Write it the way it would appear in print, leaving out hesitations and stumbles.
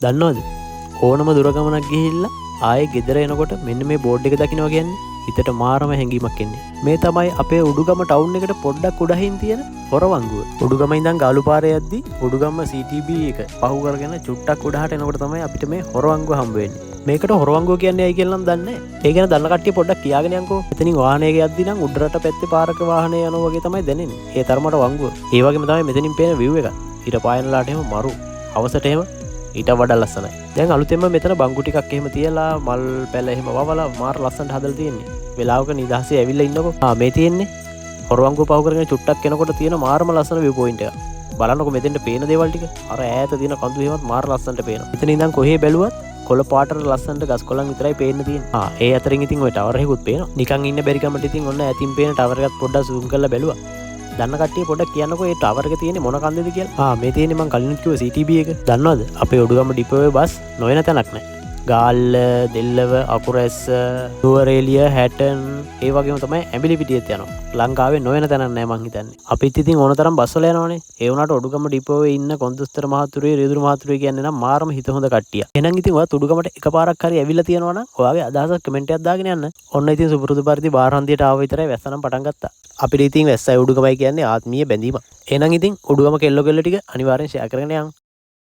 දන්නවද? ඕනම දුරගමනක් ගිහිල්ලා ආයේ ගෙදර එනකොට මෙන්න මේ බෝඩ් එක දකින්නවා කියන්නේ හිතට මාරම හැඟීමක් එන්නේ. මේ තමයි අපේ උඩුගම ටවුන් එකට පොඩ්ඩක් උඩහින් තියෙන හොරවංගුව. උඩුගම ඉඳන් ගාලු පාරේ යද්දි උඩුගම CTB එක පහු කරගෙන චුට්ටක් උඩහට එනකොට තමයි අපිට මේ හොරවංගුව හම්බ වෙන්නේ. මේකට හොරවංගුව කියන්නේ ඇයි කියලා නම් දන්නේ නැහැ. ඒ ගැන දන්න කට්ටිය පොඩ්ඩක් කියාගෙන යන්කෝ. එතනින් වාහනයක යද්දි නම් උඩරට පැත්තේ පාරක වාහනේ යනවා වගේ තමයි දැනෙන්නේ. ඒ තරමට වංගුව. ඒ වගේම තමයි මෙතනින් පේන view එක. ඊට පායනලාට එහෙම මරු. අවසට එහෙම ඊට වඩා ලස්සනයි. දැන් අලුතෙන්ම මෙතන බංගු ටිකක් එහෙම තියලා මල් පැල එහෙම වවලා මාර ලස්සනට හදලා තියෙන්නේ. වෙලාවක නිදහසේ ඇවිල්ලා ඉන්නකෝ. මේ තියෙන්නේ හොරවංගුව පහු කරගෙන චුට්ටක් එනකොට තියෙන මාරම ලස්සන view point එක. බලන්නකෝ මෙතෙන්ට පේන දේවල් ටික. අර ඈත තියෙන කඳු එහෙමත් මාර ලස්සනට පේනවා. එතන ඉඳන් කොහේ බැලුවත් කොළ පාටට ලස්සනට ගස් කොළන් විතරයි පේන්න තියෙන්නේ. ඒ අතරින් ඉතින් ওই ටවර් එකකුත් පේනවා. නිකන් ඉන්න බැරි කමට ඉතින් ඔන්න ඇතින් පේන ටවර් එකත් පොඩ්ඩක් zoom කරලා බැලුවා. දන්න කට්ටිය පොඩ්ඩක් කියන්නකෝ මේ ටවර් එක තියෙන්නේ මොන කන්දේද කියලා. මේ තියෙන්නේ මං කලින් කිව්ව CTB එක. දන්නවද? අපේ ඔඩුගම ඩිපෝවේ බස් නොයන තැනක් නැහැ. ගාල්ල, දෙල්ලව, අකුරැස්ස, නුවරඑළිය, හැටන් ඒ වගේම තමයි ඇඹිලිපිටියෙත් යනවා. ලංකාවේ නොයන තැනක් නැහැ මං හිතන්නේ. අපිත් ඉතින් ඕන තරම් බස් වල යනවනේ. ඒ වුණාට ඔඩුගම ඩිපෝවේ ඉන්න කොන්දස්තර මහතුරුයි, රියදුරු මහතුරුයි කියන්නේ නම් මාරම හිත හොඳ කට්ටිය. එහෙනම් ඉතින් ඔයත් ඔඩුගමට එකපාරක් හරි ඇවිල්ලා තියෙනවා නම් ඔයාගේ අදහසක් කමෙන්ට් එකක් දාගෙන යන්න. ඔන්න ඉතින් සුපුරුදු පරිදි බාරහන්දියට ආව විතරයි වැස්සනම් පටන් ගත්තා. අපිට ඉතින් වැස්සයි උඩුගමයි කියන්නේ ආත්මීය බැඳීමක්. එහෙනම් ඉතින් උඩුගම කෙල්ලෝ කෙල්ල ටික අනිවාර්යෙන් ෂෙයා කරගෙන යන්න.